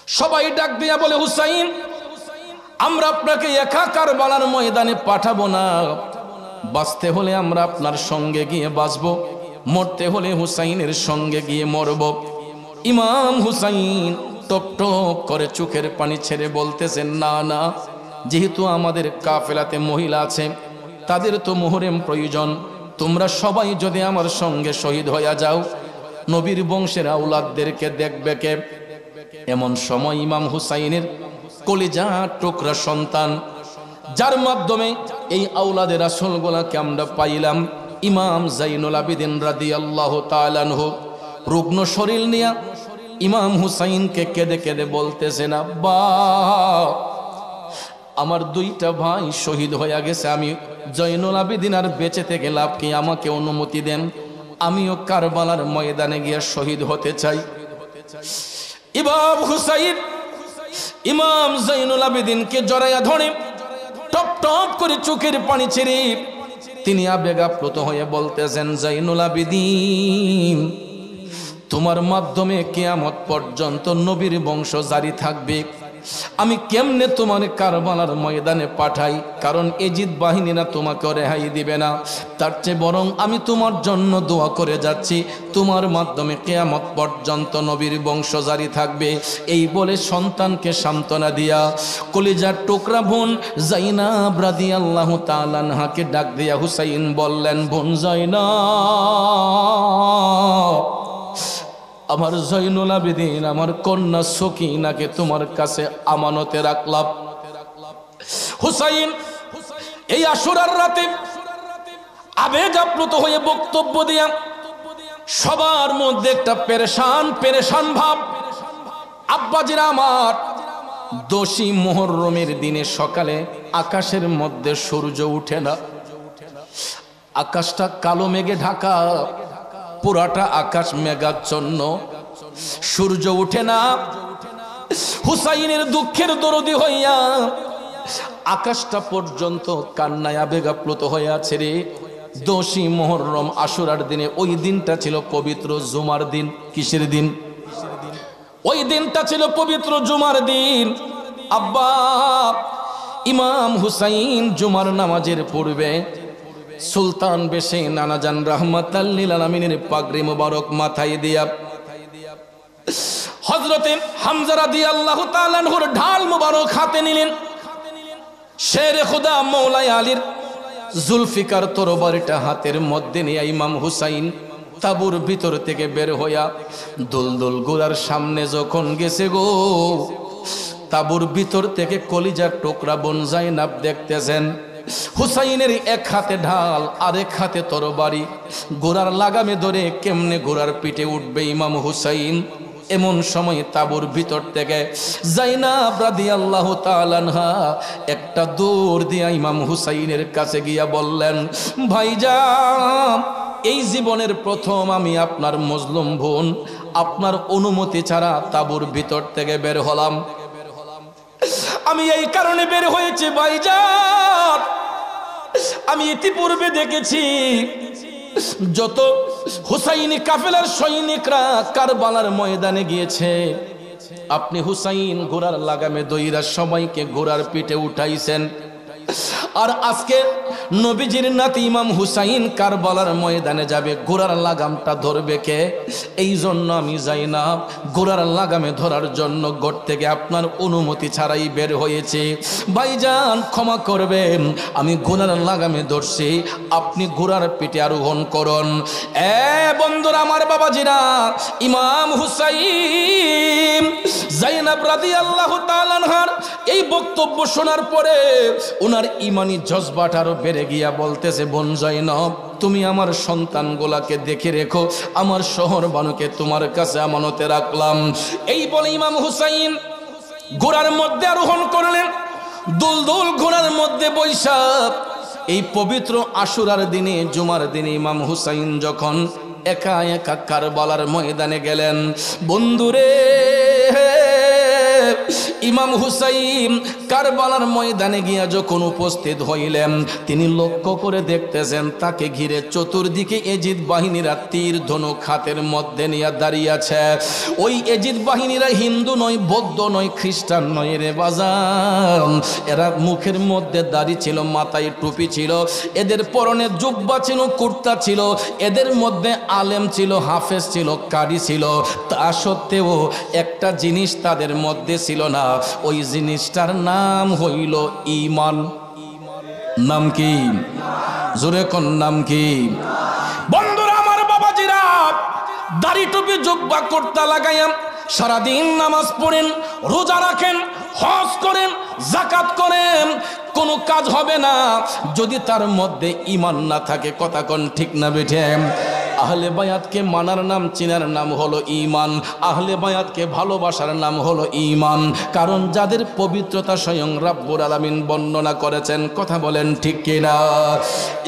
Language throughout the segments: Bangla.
সবাই ডাক দিয়া বলে, হুসাইন, আমরা আপনাকে একা কারবালার ময়দানে পাঠাবো না। বাঁচতে হলে আমরা আপনার সঙ্গে গিয়ে বাঁচবো, মরতে হলে হুসাইনের সঙ্গে গিয়ে মরব। ইমাম হুসাইন টপ টপ করে চোখের পানি ছেড়ে বলতেছেন, না না, যেহেতু আমাদের কাফেলাতে মহিলা আছে, তাদের তো মুহররম প্রয়োজন, তোমরা সবাই যদি আমার সঙ্গে শহীদ হইয়া যাও, নবীর বংশের আওলাদদেরকে দেখবে কে? এমন সময় ইমাম হুসাইনের কলিজা টুকরা সন্তান, যার মাধ্যমে এই আওলাদের রাসূলগুলাকে আমরা পাইলাম, ইমাম জাইনুল আবিদিন রাদিয়াল্লাহু তাআলা আনহু রুগ্ন শরীর নিয়ে ইমাম হুসাইনকে কেঁদে কেঁদে বলতেছেন, আব্বা, আমার দুইটা ভাই শহীদ হয়ে গেছে, আমি জয়নুল আবিদিন আর বেঁচে থেকে লাভ কি? আমাকে অনুমতি দেন, আমিও কারবালার ময়দানে গিয়ে শহীদ হতে চাই। ইমাম হুসাইন ইমাম জয়নুল আবিদিনকে জড়াইয়া ধরে টপ টপ করে চোখের পানি ছেড়ে তিনি আবেগ আপ্লুত হয়ে বলতেছেন, জয়নুল আবিদিন, তোমার মাধ্যমে কিয়ামত পর্যন্ত নবীর বংশ জারি থাকবে। আমি কেমনে তোমার কারবালার ময়দানে পাঠাই? কারণ এজিদ বাহিনীরা তোমাকে রেহাই দিবে না। তার চেয়ে বরং আমি তোমার জন্য দোয়া করে যাচ্ছি, তোমার মাধ্যমে কিয়ামত পর্যন্ত নবীর বংশ জারি থাকবে। এই বলে সন্তানকে সান্ত্বনা দিয়া কলিজার টুকরা বোন জাইনাব রাদিয়াল্লাহু তাআলা আনহাকে ডাক দিয়া হুসাইন বললেন, বোন জাইনাব, আমার জয়নুল আবিদিন, আমার কন্যা সকিনাকে তোমার কাছে আমানতে রাখলাম। হুসাইন এই আশুরার রাতে আবেগ আপ্লুত হয়ে বক্তব্য দিয়া সবার মধ্যে একটা পেরেশান ভাব। আব্বাজিরা আমার, দোষী মুহররমের দিনে সকালে আকাশের মধ্যে সূর্য উঠে না, আকাশটা কালো মেঘে ঢাকা, পুরাটা আকাশ মেঘাচ্ছন্ন, সূর্য উঠে না। হুসাইনের দুঃখের দরদি হইয়া আকাশটা পর্যন্ত কান্নায় আবেগ আপ্লুত হয়ে আছে রে। দোষী মুহররম আশুরার দিনে, ওই দিনটা ছিল পবিত্র জুমার দিন। কিসের দিন? ওই দিনটা ছিল পবিত্র জুমার দিন। আব্বা, ইমাম হুসাইন জুমার নামাজের পূর্বে সুলতান বেশে নানাজান রাহমাতাল লিল আলামিনের পাগড়ি মুবারক মাথায় দিয়া হযরতে হামজা রাদিয়াল্লাহু তাআলা আনহুর ঢাল মুবারক হাতে নিলেন। শেরে খুদা মওলাই আলীর জুলফিকার তরবারিটা হাতের মধ্যে নিয়ে ইমাম হুসাইন তাবুর ভিতর থেকে বের হইয়া দুলদুল গোরার সামনে যখন গেছে গো, তাবুর ভিতর থেকে কলিজার টুকরা বোন জাইনাব দেখতেছেন হুসাইনের এক হাতে ঢাল, আরেক হাতে তরবারি, গোরার লাগামে ধরে কেমনে গোরার পিঠে উঠবে ইমাম হুসাইন। এমন সময় তাবুর ভিতর থেকে জাইনাব রাদিয়াল্লাহু তাআলা আনহা একটা দৌড় দিয়া ইমাম হুসাইনের কাছে গিয়া বললেন, ভাইজান, এই জীবনের প্রথম আমি আপনার মজলুম বোন, আপনার অনুমতি ছাড়া তাবুর ভিতর থেকে বের হলাম। আমি এই কারণে বের হয়েছি ভাইজান, আমি ইতিপূর্বে দেখেছি যত হুসাইনি কাফেলার সৈনিকরা কারবালার ময়দানে গিয়েছে, আপনি হুসাইন ঘোড়ার লাগামে দইরা সবাইকে ঘোড়ার পিঠে উঠাইছেন। আর আজকে নবীজির নাতি ইমাম হুসাইন কারবালার ময়দানে যাবে, ঘোড়ার লাগামটা ধরবে কে? এই জন্য আমি যাই না, ঘোড়ার লাগামে ধরার জন্য ঘর থেকে আপনার অনুমতি ছাড়াই বের হয়েছে। ভাইজান ক্ষমা করবেন, আমি ঘোড়ার লাগামে ধরছি, আপনি ঘোড়ার পিঠে আরোহণ করুন। বন্ধুরা আমার, বাবাজিরা, ইমাম হুসাইন জাইনাব রাদিয়াল্লাহু তাআলা আনহার এই বক্তব্য শোনার পরে ওনার ইমানি জজবাটা আরো বেড়ে গিয়া বলতেছে, বোন জাইনাব, তুমি আমার সন্তানগুলাকে দেখে রেখো, আমার শহর বানুকে তোমার কাছে আমানতে রাখলাম। এই বলে ইমাম হুসাইন ঘোড়ার মধ্যে আরোহণ করলেন। দুলদুল ঘোড়ার মধ্যে বৈশাখ এই পবিত্র আশুরার দিনে, জুমার দিনে ইমাম হুসাইন যখন একা একা কারবালার ময়দানে গেলেন, বন্ধুরে, ইমাম হুসাইন কারবালার ময়দানে গিয়া যখন উপস্থিত হইলেন, তিনি লক্ষ্য করে দেখতেছেন তাকে ঘিরে চতুর্দিকে এজিদ বাহিনীরা তীর ধনুক হাতের মধ্যে নিয়ে দাঁড়িয়ে আছে। ওই এজিদ বাহিনীরা হিন্দু নয়, বৌদ্ধ নয়, খ্রিস্টান নয় রে বাজার, এরা মুখের মধ্যে দাড়ি ছিল, মাথায় টুপি ছিল, এদের পরনে জুব্বা ছিল, কুর্তা ছিল, এদের মধ্যে আলেম ছিল, হাফেজ ছিল, কারি ছিল। তা সত্ত্বেও একটা জিনিস তাদের মধ্যে ছিল না, ওই জিনিসটার নাম হইল ঈমান। নাম কি? জোরে কোন নাম কি? বন্ধুরা আমার, বাবাজিরা, দাড়ি টুপি জুব্বা কুর্তা লাগাইয়া সারাদিন নামাজ পড়েন, রোজা রাখেন, হজ করেন, যাকাত করেন, কোনো কাজ হবে না যদি তার মধ্যে ঈমান না থাকে। কথা কোন ঠিক না বেঠে? আহলে বায়াতকে মানার নাম, চিনার নাম হলো ঈমান। আহলে বায়াতকে ভালোবাসার নাম হলো ঈমান। কারণ যাদের পবিত্রতা স্বয়ং রাব্বুল আলামিন বর্ণনা করেছেন। কথা বলেন ঠিক কিনা?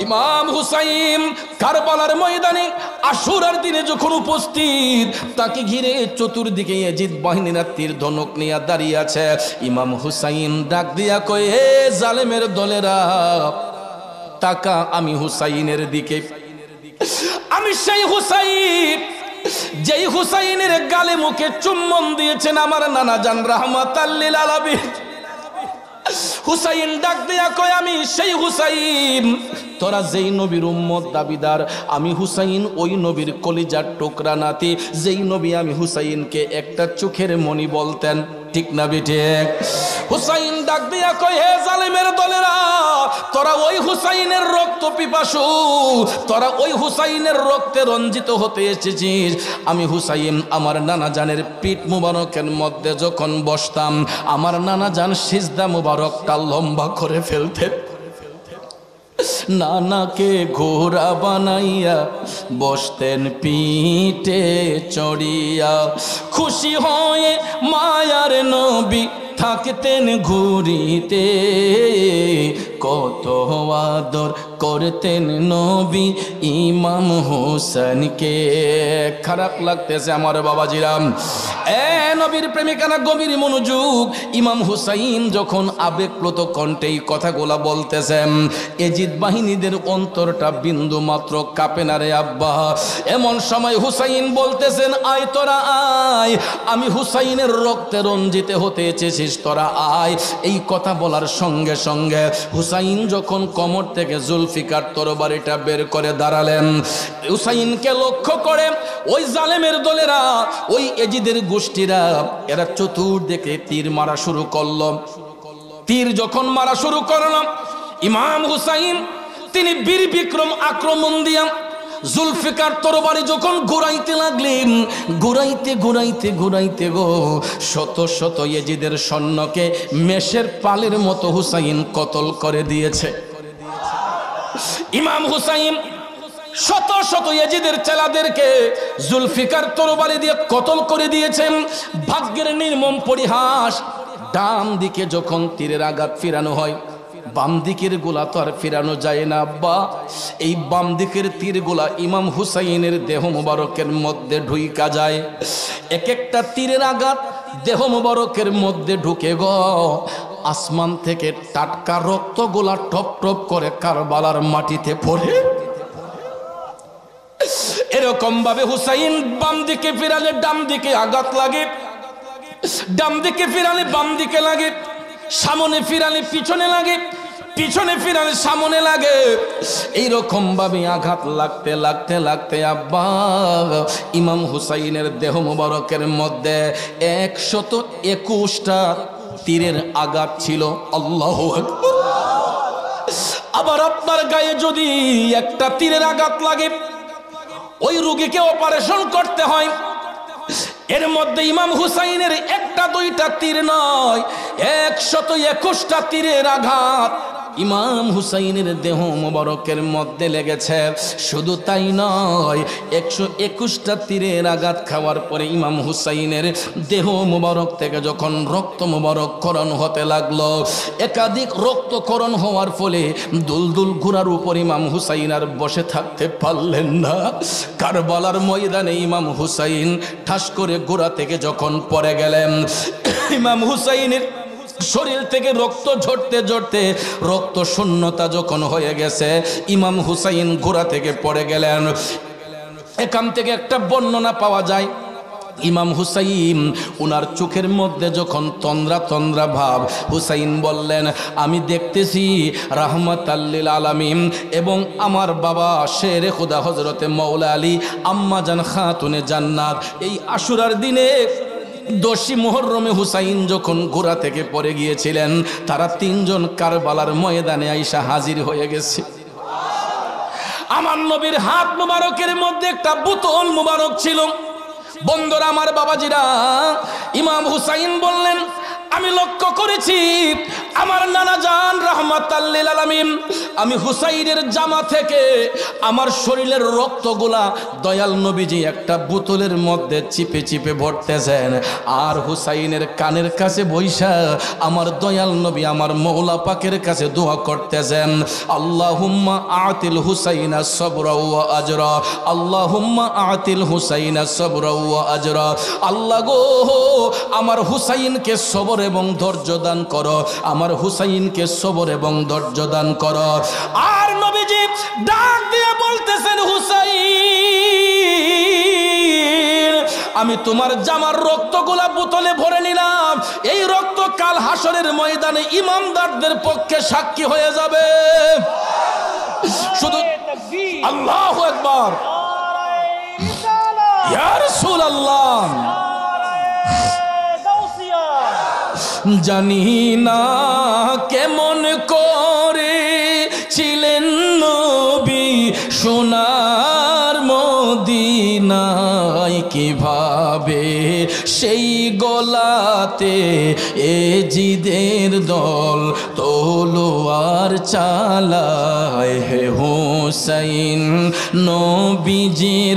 ইমাম হুসাইন কারবালার ময়দানে আশুরার দিনে যখন উপস্থিত, তাকে ঘিরে চতুর্দিকে এজিদ বাহিনীরা তীর ধনুক নিয়ে দাঁড়িয়ে আছে। ইমাম হুসাইন ডাক দিয়া কয়, হে জালেমের দলেরা, তাকা আমি হুসাইনের দিকে। আমি সেই হুসাইন, যেই হুসাইনের গালে মুখে চুম্বন দিয়েছেন আমার নানা জান রাহমাতাল লিল আলামিন। হুসাইন ডাক দিয়া কয়, আমি সেই হুসাইন, তোরা যেই নবীর উম্মত দাবিদার, আমি হুসাইন ওই নবীর কলিজার টুকরা নাতি, যেই নবী আমি হুসাইনকে একটা চোখের মণি বলতেন। ঠিক না বেঠে? হুসাইন ডাক দিয়া কয়, হে জালেমের দলেরা, তোরা ওই হুসাইনের রক্ত পিপাসু, তোরা ওই হুসাইনের রক্তে রঞ্জিত হতে এসেছিস। আমি হুসাইন আমার নানা জানের পিঠ মুবারকের মধ্যে যখন বসতাম, আমার নানা জান সিজদা মুবারকটা লম্বা করে ফেলতেন। নানাকে ঘোড়া বানাইয়া বসতেন পিঠে চড়িয়া, খুশি হয়ে মায়ার নবী থাকতেন ঘুরিতে, কত আদর করতেন নবী ইমাম হোসেনকে। খারাপ লাগতেছে আমার বাবাজিরাম, নবীর প্রেমিকারা গভীর মনোযোগ। ইমাম হুসাইন যখন আবেগপ্লুত কণ্ঠে এই কথাগুলা বলতেছেন, এজিদ বাহিনীদের অন্তরটা বিন্দু মাত্র কাঁপে না রে আব্বা। এমন সময় হুসাইন বলতেছেন, আয় তোরা আয়, আমি হুসাইনের রক্তে রঞ্জিত হতে এসেছিস, তোরা আয়। এই কথা বলার সঙ্গে সঙ্গে হুসাইন যখন কোমর থেকে জুলফিকার তরবারিটা বের করে দাঁড়ালেন, হুসাইনকে লক্ষ্য করে ওই জালেমের দলেরা, ওই এজিদের গোষ্ঠীরা, এরা চতুর্দিকে তীর মারা শুরু করলো। তীর যখন মারা শুরু করলাম, ইমাম হুসাইন তিনি বীর বিক্রম আক্রমণ দিয়া জুলফিকার তরবারি যখন ঘুরাইতে লাগলেন, ঘুরাইতে ঘুরাইতে ঘুরাইতে গো, শত শত এজিদের সৈন্যকে মেষের পালের মতো হুসাইন কতল করে দিয়েছে। ইমাম হুসাইন শত শত এজিদের চেলাদেরকে জুলফিকার তরবারি দিয়ে কতল করে দিয়েছেন। ভাগ্যের নির্মম পরিহাস, ডান দিকে যখন তীরের আঘাত ফিরানো হয়, বাম দিকের গোলা তো আর ফিরানো যায় না আব্বা। এই বাম দিকের তীরগুলা ইমাম হুসাইনের দেহ মুবারকের মধ্যে ঢুইকা যায়। এক একটা তীরের আঘাত দেহ মুবারকের মধ্যে ঢুকে গো, আসমান থেকে টাটকা রক্তগুলা টপ টপ করে কারবালার মাটিতে পড়ে। এরকম ভাবে হুসাইন বাম দিকে ফিরালে ডাম দিকে আঘাত লাগে, ডাম দিকে ফিরালে বাম দিকে লাগে, সামনে ফিরালে পিছনে লাগে, পিছনে ফিরালে সামনে লাগে। এইরকম ভাবে আঘাত লাগতে লাগতে লাগতে আব্বা ইমাম হুসাইনের দেহ মুবারকের মধ্যে 121টা তীরের আঘাত ছিল। আল্লাহু আকবার। আবার আপনার গায়ে যদি একটা তীরের আঘাত লাগে, ওই রোগীকে অপারেশন করতে হয়। এর মধ্যে ইমাম হুসাইনের একটা দুইটা তীর নয়, 121টা তীরের আঘাত ইমাম হুসাইনের দেহ মোবারকের মধ্যে লেগেছে। শুধু তাই নয়, 121টা তীরের আঘাত খাওয়ার পরে ইমাম হুসাইনের দেহ মোবারক থেকে যখন রক্ত মোবারককরণ হতে লাগলো, একাধিক রক্তকরণ হওয়ার ফলে দুলদুল ঘোড়ার উপর ইমাম হুসাইন আর বসে থাকতে পারলেন না। কারবালার ময়দানে ইমাম হুসাইন ঠাস করে ঘোড়া থেকে যখন পড়ে গেলেন, ইমাম হুসাইনের শরীর থেকে রক্ত ঝরতে ঝরতে রক্ত শূন্যতা যখন হয়ে গেছে, ইমাম হুসাইন ঘোড়া থেকে পড়ে গেলেন। এখান থেকে একটা বর্ণনা পাওয়া যায়, ইমাম হুসাইন উনার চোখের মধ্যে যখন তন্দ্রা তন্দ্রা ভাব, হুসাইন বললেন আমি দেখতেছি রাহমাতাল লিল আলামিন এবং আমার বাবা শেরে খুদা হযরতে মাওলা আলী আম্মা জান খাতুনে জান্নাত এই আশুরার দিনে 10ই মুহররমে হুসাইন যখন ঘোড়া থেকে পড়ে গিয়েছিলেন, তারা তিনজন কারবালার ময়দানে আইসা হাজির হয়ে গেছে। আমার নবীর হাত মুবারকের মধ্যে একটা বোতল মুবারক ছিল। বন্ধুরা আমার, বাবাজিরা, ইমাম হুসাইন বললেন আমি লক্ষ্য করেছি আমার নানা জান রাহমাতাল লিল আলামিন, আমি হুসাইনের জামা থেকে আমার শরীরের রক্তগুলা দয়াল নবীজি একটা বোতলের মধ্যে চিপে চিপে ভরতেছেন, আর হুসাইনের কানের কাছে বৈশা আমার দয়াল নবী আমার মওলা পাকের কাছে দোয়া করতেছেন, আল্লাহুম্মা আতিল হুসাইনা সবরা ওয়া আজরা, আল্লাহুম্মা আতিল হুসাইনা সবরা ওয়া আজরা। আল্লাহ গো, আমার হুসাইনকে সবর এবং ধৈর্য দান করো, আমার হুসাইনকে সবর এবং ধৈর্য দান করো। আর নবীজি ডাক দিয়ে বলতেছেন হুসাইন, আমি তোমার জামার রক্তগুলা বোতলে ভরে নিলাম, এই রক্ত কাল হাসরের ময়দানে ইমামদারদের পক্ষে সাক্ষী হয়ে যাবে। শুধু আল্লাহু আকবার, ইয়া রাসূলুল্লাহ। জানি না কেমন করে ছিলেন নবী সোনার মদিনায়, কিভাবে সেই গলাতে এজিদের দল তলোয়ার চালায়, হে হুসাইন নবীজির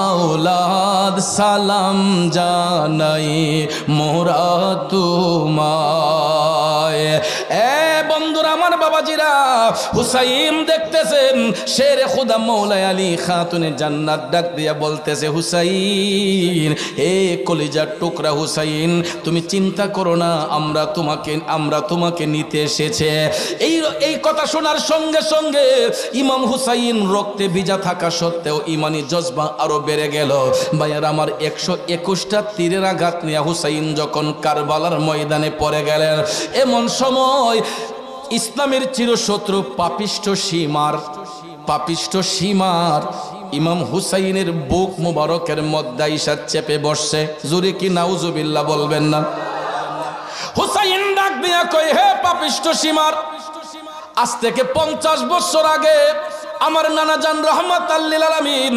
আওলাদ সালাম জানাই মোরা তোমায়। এ বন্ধুরা আমার, বাবাজিরা, হুসাইন দেখতেছেন শেরে খুদা মওলা আলী খাতুনে জান্নাত ডাক দিয়া বলতেছে, হুসাইন হে কলিজার টুকরা হুসাইন, তুমি চিন্তা করো না, আমরা তোমাকে নিতে এসেছে। এই কথা শোনার সঙ্গে সঙ্গে ইমাম হুসাইন রক্তে ভিজা থাকা সত্ত্বেও ইমানি জজবা আরো বেড়ে গেল। ভাইয়ার আমার, 121টা তীরের আঘাত নিয়ে হুসাইন যখন কারবালার ময়দানে পড়ে গেলেন, এমন সময় ইসলামের চিরশত্রু পাপিষ্ঠ সীমার ইমাম হুসাইনের বুক মুবারকের মধ্যে আইসা চেপে বসছে। জোরে কি নাউজুবিল্লাহ বলবেন না? হুসাইন ডাক দিয়া কই, হে পাপিষ্ঠ সীমার, আজ থেকে 50 বছর আগে আমার নানা জান রাহমাতাল লিল আলামিন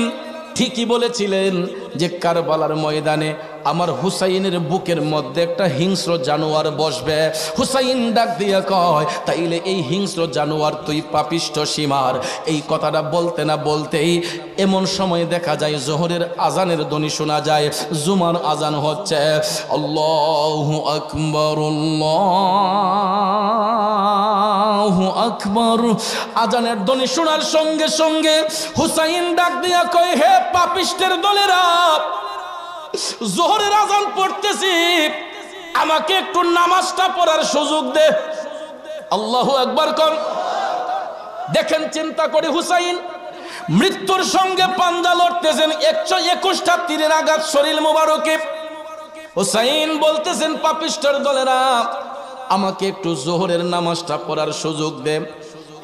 ঠিকই বলেছিলেন যে কারবালার ময়দানে আমার হুসাইনের বুকের মধ্যে একটা হিংস্র জানোয়ার বসবে। হুসাইন ডাক দিয়া কয়, তাইলে এই হিংস্র জানোয়ার তুই পাপিষ্ঠ সীমার। এই কথাটা বলতে না বলতেই এমন সময় দেখা যায় জোহরের আজানের ধ্বনি শোনা যায়, জুমার আজান হচ্ছে। আল্লাহু আকবার, আল্লাহু আকবার। আজানের ধ্বনি শোনার সঙ্গে সঙ্গে হুসাইন ডাক দিয়া কয়, হে পাপিষ্টের দলেরা, জোহরের আজান পড়তেছি, আমাকে একটু নামাজটা পড়ার সুযোগ দে। আল্লাহু আকবার কর। দেখেন, চিন্তা করে হুসাইন মৃত্যুর সঙ্গে পাঞ্জা লড়তেছেন, 121টা তীরের আঘাত শরীর মোবারকে। হুসাইন বলতেছেন, পাপিষ্টের দলেরা, আমাকে একটু জোহরের নামাজটা পড়ার সুযোগ দে।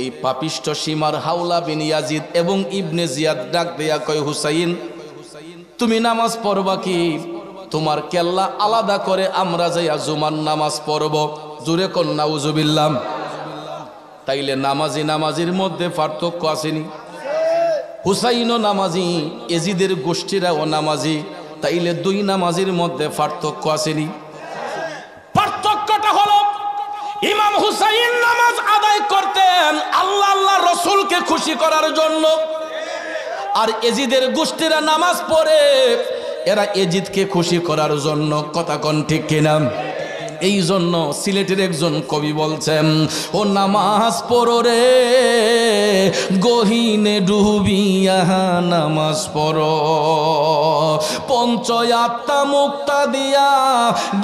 এই পাপিষ্ঠ সীমার হাওলা বিন ইয়াজিদ এবং ইবনে জিয়াদ ডাক দেয়া কয়, হুসাইন তুমি নামাজ পড়বা কি? তোমার কেল্লা আলাদা করে আমরা যাইয়া জুমার নামাজ পড়ব। জোরে কোন নাউজুবিল্লাহ। তাইলে নামাজির মধ্যে পার্থক্য আসেনি? হুসাইনও নামাজি, এজিদের গোষ্ঠীরাও নামাজি, তাইলে দুই নামাজির মধ্যে পার্থক্য আসেনি? পার্থক্যটা হলো ইমাম হুসাইন নামাজ আদায় করতেন আল্লাহ আল্লাহ রসুলকে খুশি করার জন্য, আর এজিদের গোষ্ঠীরা নামাজ পড়ে এরা এজিদকে খুশি করার জন্য। কথা কোন ঠিক কিনা? এই জন্য সিলেটের একজন কবি বলছেন, ও নামাজ পড়ো রে গহীনে ডুবিয়া নামাজ পড়ো, পঞ্চ আত্মা মুক্তা দিয়া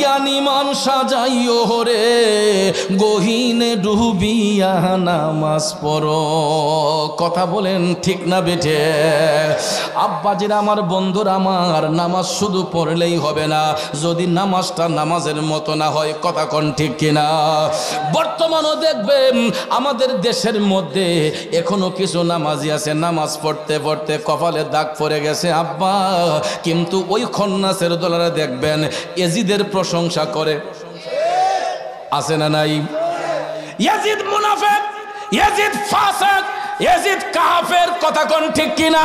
জ্ঞানী মান সাজাইও রে গহীনে ডুবিয়া নামাজ পড়ো। কথা বলেন ঠিক না বেঠে? আব্বাজিরা আমার বন্ধুরা আমার, নামাজ শুধু পড়লেই হবে না, যদি নামাজটা নামাজের মতো না হয়, কথা কোন ঠিক কিনা? বর্তমানও দেখবেন আমাদের দেশের মধ্যে এখনো কিছু নামাজি আছে, নামাজ পড়তে পড়তে কপালে দাগ পড়ে গেছে আব্বা, কিন্তু ওই খন্নাসের দলেরা দেখবেন এজিদের প্রশংসা করে, আছে না নাই? ইয়াজিদ মুনাফিক, ইয়াজিদ ফাসিক, ইয়াজিদ কাফের, কথা কোন ঠিক কিনা?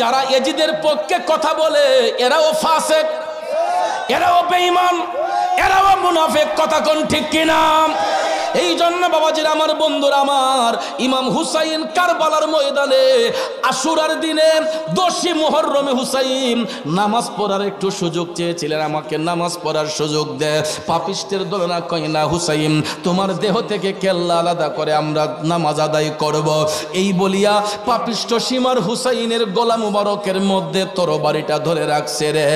যারা এজিদের পক্ষে কথা বলে এরাও ফাসিক, এরাও বেঈমান, এরাও মুনাফিক, কথা কোন ঠিক কিনা? এই জন্য বাবাজিরা আমার বন্ধুরা আমার, ইমাম হুসাইন কারবালার ময়দানে আশুরার দিনে 10 মুহররমে হুসাইন নামাজ পড়ার একটু সুযোগ চেয়েছিলেন, আমাকে নামাজ পড়ার সুযোগ দে। পাপিষ্টের দলনা কয় না হুসাইন, তোমার দেহ থেকে কেল্লা আলাদা করে আমরা নামাজ আদায় করব। এই বলিয়া পাপিষ্ঠ সীমার হুসাইনের গলা মুবারকের মধ্যে তরবারিটা ধরে রাখছে রে।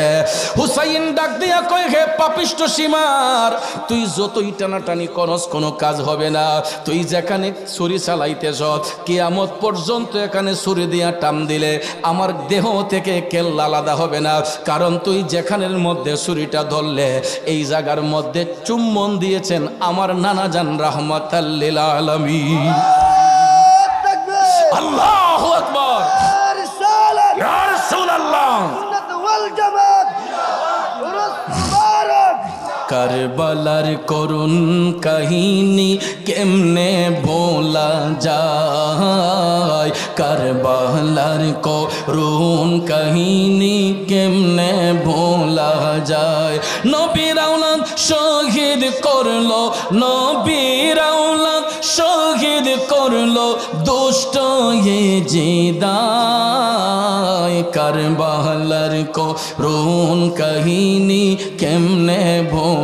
হুসাইন ডাক দিয়া কয়, হে পাপিষ্ঠ সীমার, তুই যতই টানাটানি করস কোনো কাজ হবে না, তুই যেখানে ছুরি চালাইতেছ কিয়ামত পর্যন্ত এখানে ছুরি দিয়া টান দিলে আমার দেহ থেকে কেল্লা আলাদা হবে না, কারণ তুই যেখানের মধ্যে ছুরিটা ধরলে এই জায়গার মধ্যে চুম্বন দিয়েছেন আমার নানা জান রাহমাতাল লিল আলামিন। আল্লাহু আকবার, ইয়া রাসূলুল্লাহ। কারবালার করুণ কাহিনী কেমনে ভোলা যায়, কারবালার করুণ কাহিনী কেমনে ভোলা যায়। নবীর আওলাদ শহীদ করলো, নবীর আওলাদ শহীদ করলো দুষ্ট ইয়েজিদায়, কারবালার করুণ কাহিনী কেমনে ভোল।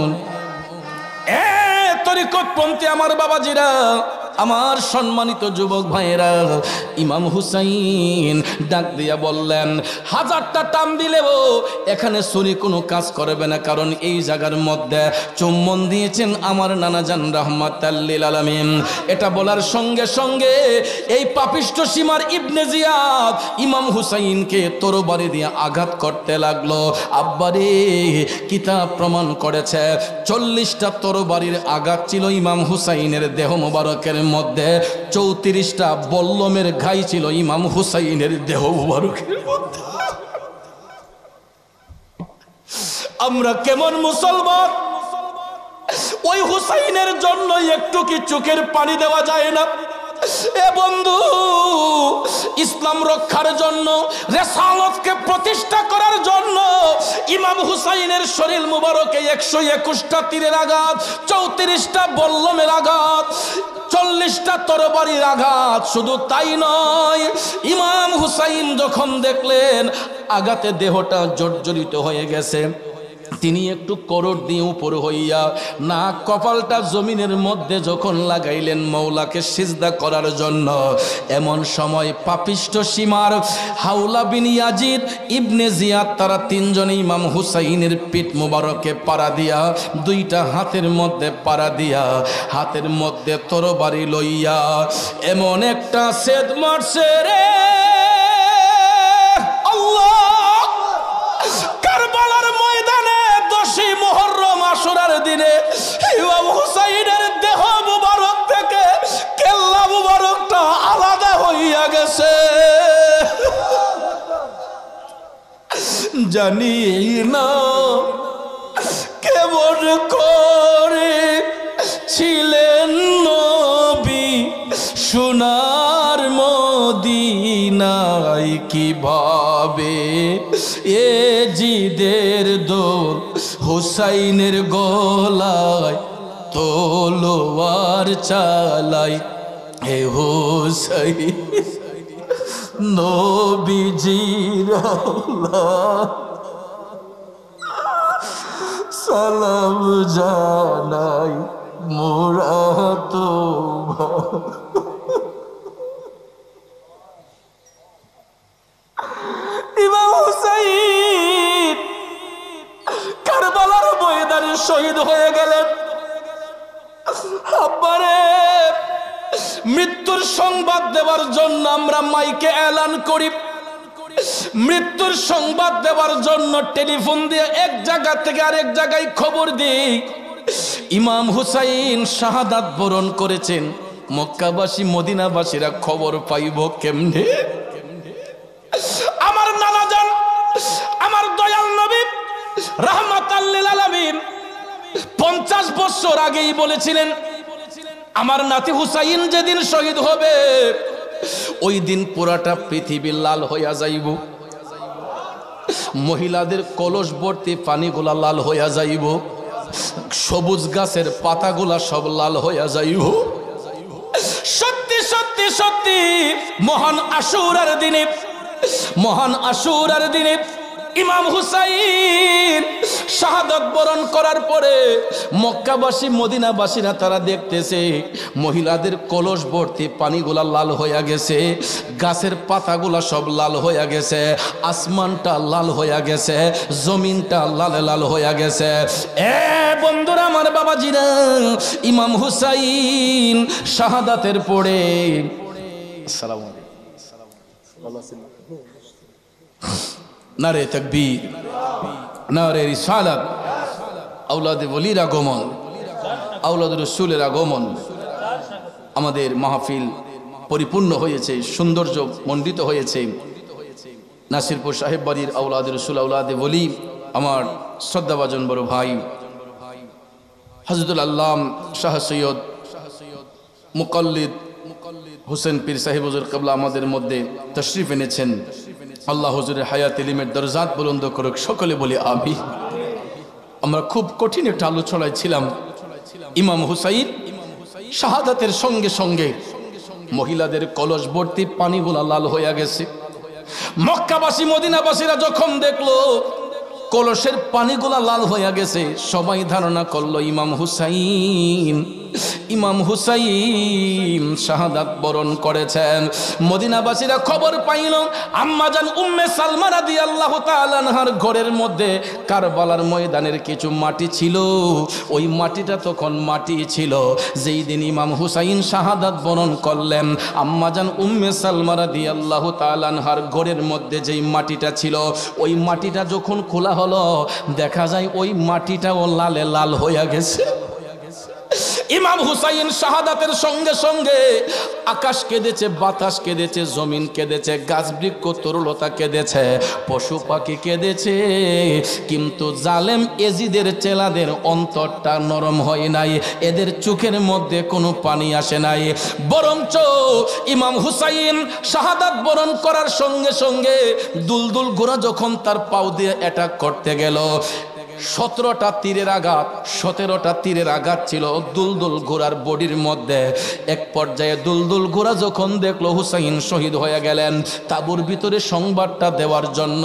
তরিকতপন্থী আমার বাবাজিরা, আমার সম্মানিত যুবক ভাইয়েরা, ইমাম হুসাইন ডাক দিয়া বললেন, 1000টা টান দিলেও এখানে ছুরি কোনো কাজ করবে না, কারণ এই জায়গার মধ্যে চুম্বন দিয়েছেন আমার নানা জান রাহমাতাল লিল আলামিন। এটা বলার সঙ্গে সঙ্গে এই পাপিষ্ঠ সীমার ইবনে জিয়াদ ইমাম হুসাইনকে তরবারি দিয়ে আঘাত করতে লাগলো। আব্বারে কিতাব প্রমাণ করেছে 40টা তরবারির আঘাত ছিল ইমাম হুসাইনের দেহ মোবারকের মধ্যে, 34টা বল্লমের ঘাই ছিল ইমাম হুসাইনের দেহ মুবারকের মধ্যে। আমরা কেমন মুসলমান, ওই হুসাইনের জন্য একটু কি চোখের পানি দেওয়া যায় না? এ বন্ধু, ইসলাম রক্ষার জন্য, রিসালাতকে প্রতিষ্ঠা করার জন্য ইমাম হুসাইনের শরীর মুবারকে 121টা তীরের আঘাত, 34টা বল্লমের আঘাত, 40টা তরবারির আঘাত। শুধু তাই নয়, ইমাম হুসাইন যখন দেখলেন আঘাতে দেহটা জর্জরিত হয়ে গেছে, তিনি একটু করোড় দিয়ে উপর হইয়া না কপালটা জমিনের মধ্যে যখন লাগাইলেন মওলাকে সিজদা করার জন্য, এমন সময় পাপিষ্ঠ সীমার হাওলা বিন ইয়াজিদ ইবনে জিয়াদ তারা 3 জনে ইমাম হুসাইনের পিঠ মুবারকে পাড়া দিয়া, 2টা হাতের মধ্যে পাড়া দিয়া, হাতের মধ্যে তরবারি লইয়া এমন একটা সেদ মারছে রে আল্লাহ। কারবালার ময়দানে 10 মুহররম আশুরার দিনে ইমাম হুসাইনের দেহ মুবারক থেকে কেল্লা মুবারকটা আলাদা হইয়া গেছে। জানি না কেমন করে ছিলেন নবী সোনার মদিনায়, কিভাবে এজিদের দোল হুসাইনের গলায় তলোয়ার চালাই। হে হুসাইন নবীজির সালাম জানাই মোরা তো ইমাম হুসাইন কারবালার ময়দানে শহীদ হয়ে গেলেন। আব্বারে মৃত্যুর সংবাদ দেওয়ার জন্য আমরা মাইকে এলান করি, মৃত্যুর সংবাদ দেওয়ার জন্য টেলিফোন দিয়ে এক জায়গা থেকে আরেক জায়গায় খবর দিই ইমাম হুসাইন শাহাদাত বরণ করেছেন। মক্কাবাসী মদিনাবাসীরা খবর পাইব কেমনে? আমার নানা জান, আমার দয়াল নবী রাহমাতাল লিল আলামিন 50 বছর আগেই বলেছিলেন আমার নাতি হুসাইন যেদিন শহীদ হবে ওই দিন পুরাটা পৃথিবী লাল হইয়া যাইব, মহিলাদের কলস ভর্তি পানিগুলা লাল হইয়া যাইব, সবুজ গাছের পাতাগুলা সব লাল হইয়া যাইব। সত্যি সত্যি সত্যি মহান আশুরার দিনে, মহান আশুরার দিনে ইমাম হুসাইন শাহাদাত বরণ করার পরে মক্কাবাসী মদিনাবাসীরা তারা দেখতেছে মহিলাদের কলস ভর্তি পানিগুলা লাল হইয়া গেছে, গাছের পাতাগুলা সব লাল হইয়া গেছে, আসমানটা লাল হইয়া গেছে, জমিনটা লাল লাল হইয়া গেছে। এ বন্ধুরা আমার বাবাজিরা, ইমাম হুসাইন শাহাদাতের পরে আসসালামু আলাইকুম নারে তাকবীর, নারে রিসালাত, আওলাদে ওলির আগমন, আওলাদে রসুলের আগমন। আমাদের মাহফিল পরিপূর্ণ হয়েছে, সৌন্দর্য মণ্ডিত হয়েছে। নাসিরপুর সাহেব বাড়ির আওলাদে রসুল, আওলাদে ওলি, আমার শ্রদ্ধাভাজন বড় ভাই হযরতুল আল্লাম শাহ সৈয়দ মুকাল্লিদ হোসেন পীর সাহেব হুজুর কিবলা আমাদের মধ্যে তশরিফ এনেছেন। আল্লাহ হুজুরের হায়াত ইলমের দরজাত বুলন্দ করুক, সকলে বলি আমিন। আমরা খুব কঠিন একটা আলোচনায় ছিলাম। ইমাম হুসাইন শাহাদাতের সঙ্গে সঙ্গে মহিলাদের কলস ভর্তি পানিগুলা লাল হইয়া গেছে। মক্কাবাসী মদিনাবাসীরা যখন দেখলো কলসের পানিগুলা লাল হইয়া গেছে, সবাই ধারণা করলো ইমাম হুসাইন, ইমাম হুসাইন শাহাদাত বরণ করেছেন। মদিনাবাসীরা খবর পাইল আম্মাজান উম্মে সালমা রাদিয়াল্লাহু তাআলা আনহার ঘরের মধ্যে কারবালার ময়দানের কিছু মাটি ছিল। ওই মাটিটা তখন মাটি ছিল যেই দিন ইমাম হুসাইন শাহাদাত বরণ করলেন। আম্মাজান উম্মে সালমা রাদিয়াল্লাহু তাআলা আনহার ঘরের মধ্যে যেই মাটিটা ছিল, ওই মাটিটা যখন খোলা হলো দেখা যায় ওই মাটিটাও লালে লাল হইয়া গেছে। ইমাম হুসাইন শাহাদাতের সঙ্গে সঙ্গে আকাশ কেঁদেছে, বাতাস কেঁদেছে, জমিন কেঁদেছে, গাছ বৃক্ষ তরুলতা কেঁদেছে, পশু পাখি কেঁদেছে, কিন্তু জালেম এজিদের চেলাদের অন্তরটা নরম হয় নাই, এদের চোখের মধ্যে কোনো পানি আসে নাই। বরঞ্চ ইমাম হুসাইন শাহাদাত বরণ করার সঙ্গে সঙ্গে দুলদুল ঘোড়া যখন তার পাও দিয়ে অ্যাটাক করতে গেল, 17টা তীরের আঘাত, 17টা তীরের আঘাত ছিল দুলদুল ঘোড়ার বডির মধ্যে। এক পর্যায়ে দুলদুল ঘোড়া যখন দেখলো হুসাইন শহীদ হয়ে গেলেন, তাঁবুর ভিতরে সংবাদটা দেওয়ার জন্য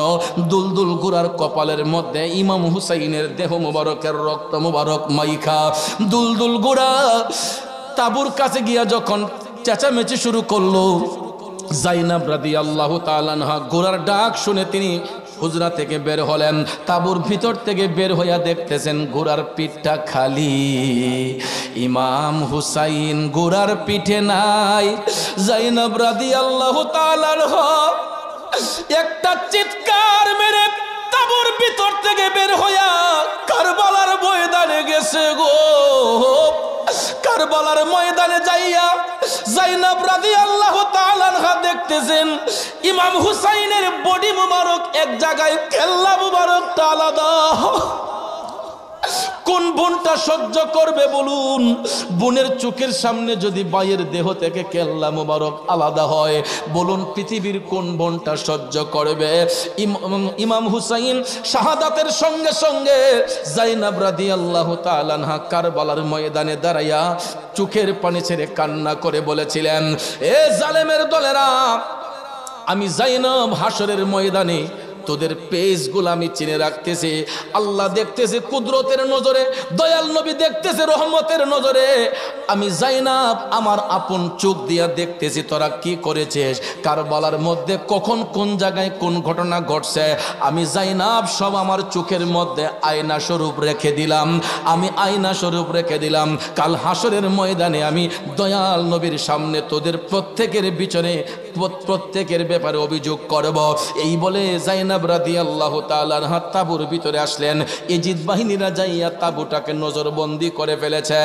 দুলদুল ঘোড়ার কপালের মধ্যে ইমাম হুসাইনের দেহ মুবারকের রক্ত মুবারক মাইখা দুলদুল ঘোড়া তাঁবুর কাছে গিয়া যখন চেঁচামেচি শুরু করলো, জাইনাব রাদিয়াল্লাহু তাআলা আনহা ঘোড়ার ডাক শুনে তিনি হুজরা থেকে বের হলেন। তাঁবুর ভিতর থেকে বের হইয়া দেখতেছেন ঘোড়ার পিঠটা খালি, ইমাম হুসাইন ঘোড়ার পিঠে নাই। জাইনাব রাদিয়াল্লাহু তাআলা আনহা একটা চিৎকার মেরে তাঁবুর ভিতর থেকে বের হইয়া কারবালার ময়দানে গেছে গো। কারবালার ময়দানে যাইয়া জাইনাব রাদিয়াল্লাহু তাআলা আনহা দেখতেছেন ইমাম হুসাইনের বডি মুবারক এক জায়গায়, কেল্লা মুবারকটা আলাদা। কোন বোনটা সহ্য করবে বলুন? বোনের চোখের সামনে যদি ভাইয়ের দেহ থেকে কেল্লা মুবারক আলাদা হয়, বলুন পৃথিবীর কোন বোনটা সহ্য করবে? ইমাম হুসাইন শাহাদাতের সঙ্গে সঙ্গে জাইনাব রাদিয়াল্লাহু তাআলা আনহা কারবালার ময়দানে দাঁড়াইয়া চোখের পানি ছেড়ে কান্না করে বলেছিলেন, এ জালেমের দলেরা, আমি জাইনাব হাসরের ময়দানে তোদের পেজগুলো আমি চিনে রাখতেছি। আল্লাহ দেখতেছে কুদরতের নজরে, দয়াল নবী দেখতেছে রহমতের নজরে। আমি যায়নাব আমার আপন চোখ দিয়া দেখতেছি তোরা কি করেছিস, কারবালার মধ্যে কখন কোন জায়গায় কোন ঘটনা ঘটছে। আমি যায়নাব সব আমার চোখের মধ্যে আয়না স্বরূপ রেখে দিলাম, আমি আয়না স্বরূপ রেখে দিলাম। কাল হাসরের ময়দানে আমি দয়াল নবীর সামনে তোদের প্রত্যেকের পিছনে প্রত্যেকের ব্যাপারে অভিযোগ করব। এই বলে যায়নাব রাদিয়াল্লাহু তাআলা আনহা তাঁবুর ভিতরে আসলেন। ইজিদ বাহিনীরা যাইয়া তাঁবুটাকে নজরবন্দি করে ফেলেছে।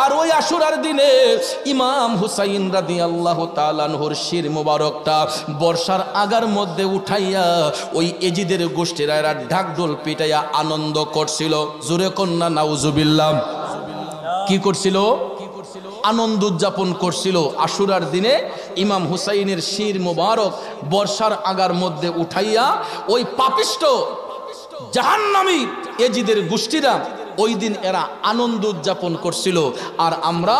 আর ওই আশুরার দিনে ইমাম হুসাইন রাদিয়াল্লাহু তাআলা আনহুর শির মুবারকটা বর্ষার আগার মধ্যে উঠাইয়া ওই এজিদের গোষ্ঠীরা এরা ঢাকঢোল পিটাইয়া আনন্দ করছিল। জোরে কন্যা নাউজুবিল্লাহ। কি করছিল? আনন্দ উদযাপন করছিল। আশুরার দিনে ইমাম হুসাইনের শির মুবারক বর্ষার আগার মধ্যে উঠাইয়া ওই পাপিষ্ট জাহান্নামী এজিদের গোষ্ঠীরা ওই দিন এরা আনন্দ উদযাপন করছিল। আর আমরা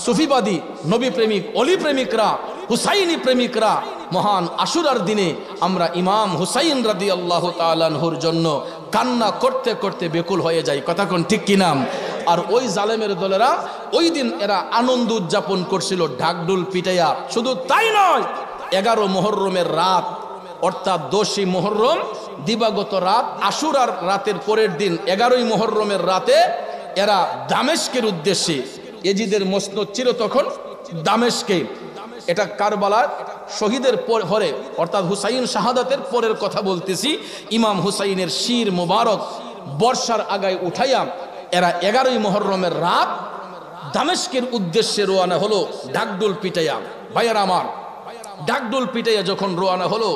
সুফিবাদী নবী প্রেমিক অলি প্রেমিকরা হুসাইনি প্রেমিকরা মহান আশুরার দিনে আমরা ইমাম হুসাইন রাদিয়াল্লাহু তাআলা আনহুর জন্য কান্না করতে করতে বেকুল হয়ে যাই। কথা কোন ঠিক কিনা? আর ওই জালেমের দলেরা ওই দিন এরা আনন্দ উদযাপন করছিল ঢাকঢোল পিটাইয়া। শুধু তাই নয়, 11 মুহররমের রাত অর্থাৎ 10ই মুহররম দিবাগত রাত, আশুরার রাতের পরের দিন 11ই মুহররমের রাতে এরা দামেস্কের উদ্দেশ্যে, এজিদের মসনদ ছিল তখন দামেস্কে, এটা কারবালার শহীদের পরে অর্থাৎ হুসাইন শাহাদাতের পরের কথা বলতেছি, ইমাম হুসাইনের শির মুবারক বর্ষার আগায় উঠাইয়া এরা 11ই মুহররমের রাত দামেস্কের উদ্দেশ্যে রওনা হলো ঢাকঢোল পিটাইয়া। ভাইয়ারা আমার, ঢাকঢোল পিটাইয়া যখন রওনা হলো,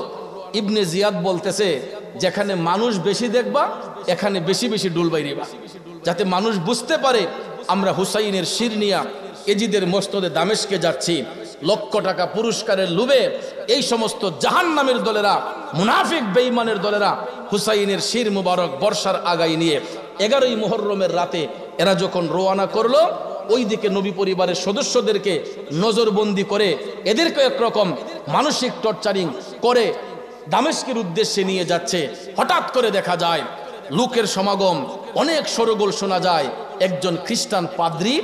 ইবনে জিয়াদ বলতেছে যেখানে মানুষ বেশি দেখবা এখানে বেশি বেশি ডুল বাইরিবা, যাতে মানুষ বুঝতে পারে আমরা হুসাইনের শির নিয়া এজিদের মসনদে দামেস্কে যাচ্ছি। লক্ষ টাকা পুরস্কারের লোভে এই সমস্ত জাহান্নামের দলেরা, মুনাফিক বেঈমানের দলেরা হুসাইনের শির মুবারক বর্ষার আগায় নিয়ে 11ই মুহররমের রাতে এরা যখন রওনা করলো, ওই দিকে নবী পরিবারের সদস্যদেরকে নজরবন্দি করে এদেরকে একরকম মানসিক টর্চারিং করে দামেস্কের উদ্দেশ্যে নিয়ে যাচ্ছে। হঠাৎ করে দেখা যায় লোকের সমাগম, অনেক শোরগোল শোনা যায়। একজন খ্রিস্টান পাদ্রী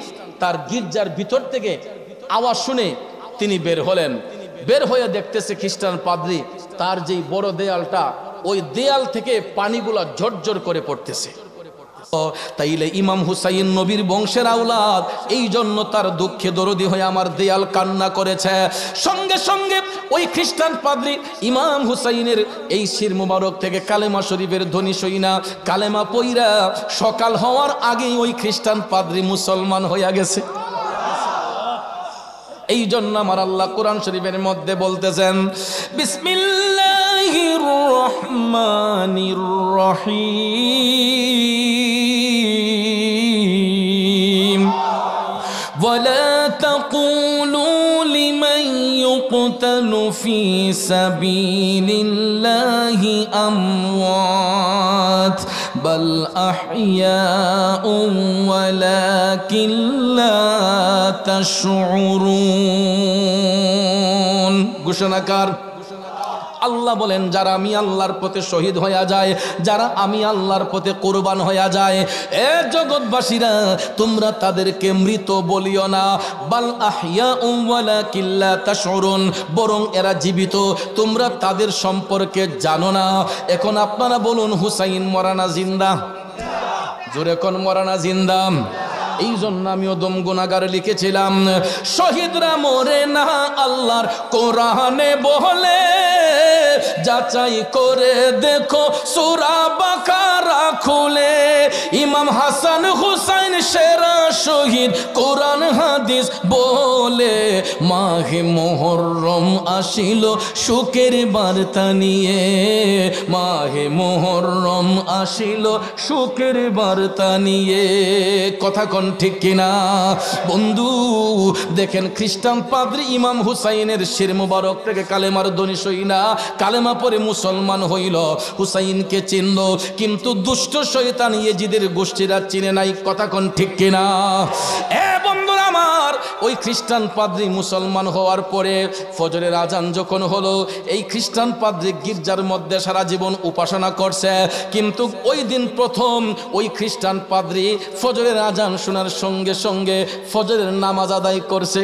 তার গির্জার ভিতর থেকে আওয়াজ শুনে তিনি বের হলেন। বের হয়ে দেখতেছে খ্রিস্টান পাদ্রী তার যেই বড় দেয়ালটা, ওই দেয়াল থেকে পানিগুলা ঝরঝর করে পড়তেছে। তাইলে ইমাম হুসাইন নবীর বংশের আওলাদ, এই জন্য তার দুঃখে দরদি হয়ে আমার দেয়াল কান্না করেছে। সঙ্গে সঙ্গে ওই খ্রিস্টান পাদ্রী ইমাম হুসাইনের এই শির মুবারক থেকে কালেমা শরীফের ধ্বনি শুইনা কালেমা পইরা সকাল হওয়ার আগেই ওই খ্রিস্টান পাদ্রী মুসলমান হইয়া গেছে। এই জন্য আমার আল্লাহ কোরআন শরীফের মধ্যে বলতেছেন, বিসমিল্লাহির রহমানির রহিম, ওয়ালা তাকুলু লিমান ইউকতালু ফি সাবিলিল্লাহি আমওয়াত বাল আহইয়াউন ওয়ালাকিন লা তাশউরুন। ঘোষণাকার আল্লাহ বলেন, যারা আমি আল্লাহর পথে শহীদ হইয়া যায়, যারা আমি আল্লাহর পথে কোরবান হইয়া যায়, এ জগৎবাসীরা তোমরা তাদেরকে মৃত বলিও না, বাল আহইয়াউন ওয়ালাকিন লা তাশউরুন, বরং এরা জীবিত, তোমরা তাদের সম্পর্কে জানো না। এখন আপনারা বলুন, হুসাইন মরানা জিন্দা? জোরে কোন মরানা জিন্দা? এই জন্য আমিও দম গুনাহগার লিখেছিলাম, শহীদরা মরে না আল্লাহর কোরআনে বলে, যাচাই করে দেখো সূরা বাকারা খুলে। ইমাম হাসান হুসাইন সেরা শহীদ, কোরআন হাদিস বলে। মাহে মুহররম আসিল সুখের বার্তা নিয়ে, মাহে মুহররম আসিল সুখের বার্তা নিয়ে। কথা কোন ঠিক কিনা বন্ধু? দেখেন খ্রিস্টান পাদ্রী ইমাম হুসাইনের শির মুবারক থেকে কালেমার ধ্বনি শুইনা কালেমা পরে মুসলমান হইল, হুসাইনকে চিনল, কিন্তু দুষ্ট শয়তান ইয়েজিদের গোষ্ঠীরা চিনে নাই। কথা কোন ঠিক কিনা? এ বন্ধুরা আমার, ওই খ্রিস্টান পাদ্রী মুসলমান হওয়ার পরে ফজরের আজান যখন হলো, এই খ্রিস্টান পাদ্রী গির্জার মধ্যে সারা জীবন উপাসনা করছে, কিন্তু ওই দিন প্রথম ওই খ্রিস্টান পাদ্রী ফজরের আজান শোনার সঙ্গে সঙ্গে ফজরের নামাজ আদায় করছে।